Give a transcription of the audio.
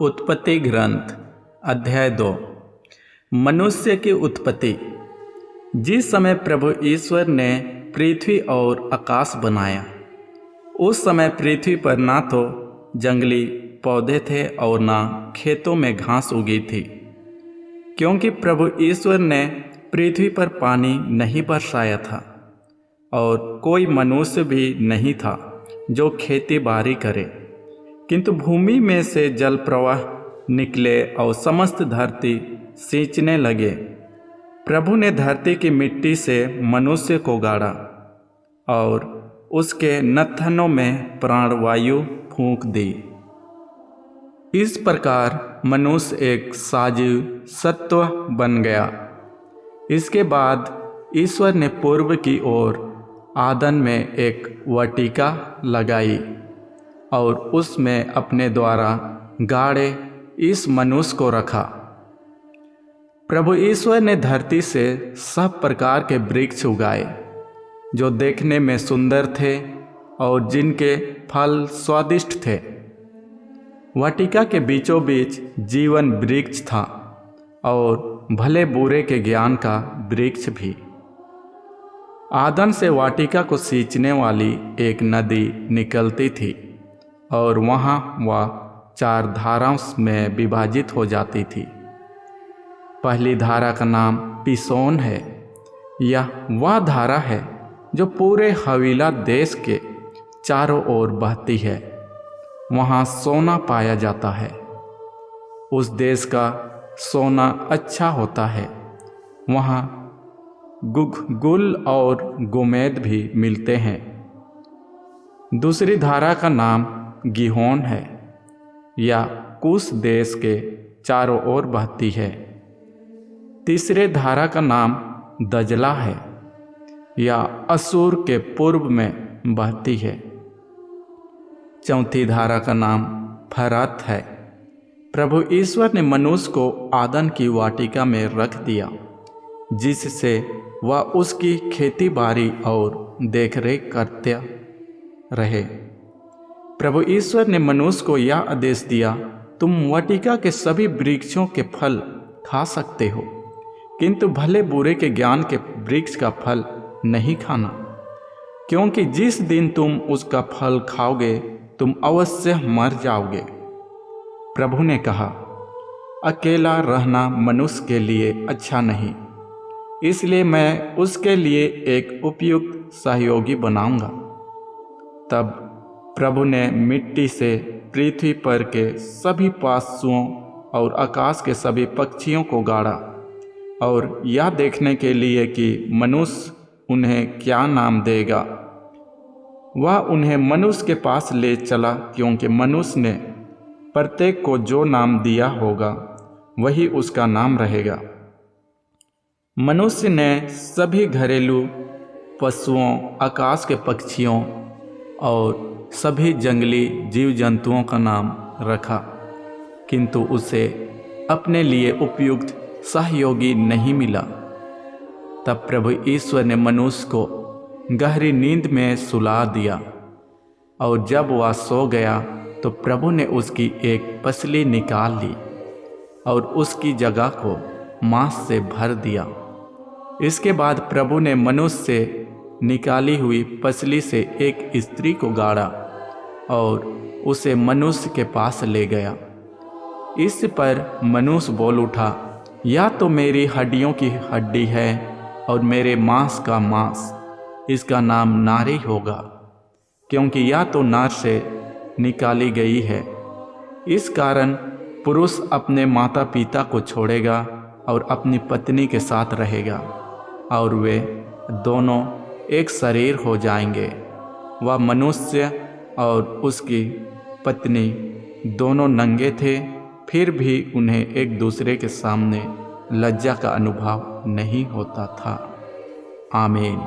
उत्पत्ति ग्रंथ अध्याय 2। मनुष्य की उत्पत्ति। जिस समय प्रभु ईश्वर ने पृथ्वी और आकाश बनाया, उस समय पृथ्वी पर ना तो जंगली पौधे थे और ना खेतों में घास उगी थी, क्योंकि प्रभु ईश्वर ने पृथ्वी पर पानी नहीं बरसाया था और कोई मनुष्य भी नहीं था जो खेती बाड़ी करे। किंतु भूमि में से जल प्रवाह निकले और समस्त धरती सींचने लगे। प्रभु ने धरती की मिट्टी से मनुष्य को गाड़ा और उसके नथनों में प्राणवायु फूंक दी। इस प्रकार मनुष्य एक सजीव सत्व बन गया। इसके बाद ईश्वर ने पूर्व की ओर आदन में एक वाटिका लगाई और उसमें अपने द्वारा गाड़े इस मनुष्य को रखा। प्रभु ईश्वर ने धरती से सब प्रकार के वृक्ष उगाए जो देखने में सुंदर थे और जिनके फल स्वादिष्ट थे। वाटिका के बीचों बीच जीवन वृक्ष था और भले बुरे के ज्ञान का वृक्ष भी। आदन से वाटिका को सींचने वाली एक नदी निकलती थी और वहाँ वह 4 धाराओं में विभाजित हो जाती थी। पहली धारा का नाम पिसोन है। यह वह धारा है जो पूरे हवीला देश के चारों ओर बहती है। वहाँ सोना पाया जाता है। उस देश का सोना अच्छा होता है। वहाँ गुल और गोमेद भी मिलते हैं। दूसरी धारा का नाम गिहोन है। या कुश देश के चारों ओर बहती है। तीसरे धारा का नाम दजला है। या असूर के पूर्व में बहती है। चौथी धारा का नाम फरात है। प्रभु ईश्वर ने मनुष्य को आदन की वाटिका में रख दिया, जिससे वह उसकी खेती बाड़ी और देखरेख करते रहे। प्रभु ईश्वर ने मनुष्य को यह आदेश दिया, तुम वाटिका के सभी वृक्षों के फल खा सकते हो, किंतु भले बुरे के ज्ञान के वृक्ष का फल नहीं खाना, क्योंकि जिस दिन तुम उसका फल खाओगे तुम अवश्य मर जाओगे। प्रभु ने कहा, अकेला रहना मनुष्य के लिए अच्छा नहीं, इसलिए मैं उसके लिए एक उपयुक्त सहयोगी बनाऊंगा। तब प्रभु ने मिट्टी से पृथ्वी पर के सभी पशुओं और आकाश के सभी पक्षियों को गाड़ा, और यह देखने के लिए कि मनुष्य उन्हें क्या नाम देगा। वह उन्हें मनुष्य के पास ले चला, क्योंकि मनुष्य ने प्रत्येक को जो नाम दिया होगा वही उसका नाम रहेगा। मनुष्य ने सभी घरेलू पशुओं, आकाश के पक्षियों और सभी जंगली जीव जंतुओं का नाम रखा, किंतु उसे अपने लिए उपयुक्त सहयोगी नहीं मिला। तब प्रभु ईश्वर ने मनुष्य को गहरी नींद में सुला दिया, और जब वह सो गया तो प्रभु ने उसकी एक पसली निकाल ली और उसकी जगह को मांस से भर दिया। इसके बाद प्रभु ने मनुष्य से निकाली हुई पसली से एक स्त्री को गाड़ा और उसे मनुष्य के पास ले गया। इस पर मनुष्य बोल उठा, यह तो मेरी हड्डियों की हड्डी है और मेरे मांस का मांस। इसका नाम नारी होगा, क्योंकि यह तो नार से निकाली गई है। इस कारण पुरुष अपने माता पिता को छोड़ेगा और अपनी पत्नी के साथ रहेगा, और वे दोनों एक शरीर हो जाएंगे। वह मनुष्य और उसकी पत्नी दोनों नंगे थे, फिर भी उन्हें एक दूसरे के सामने लज्जा का अनुभव नहीं होता था। आमीन।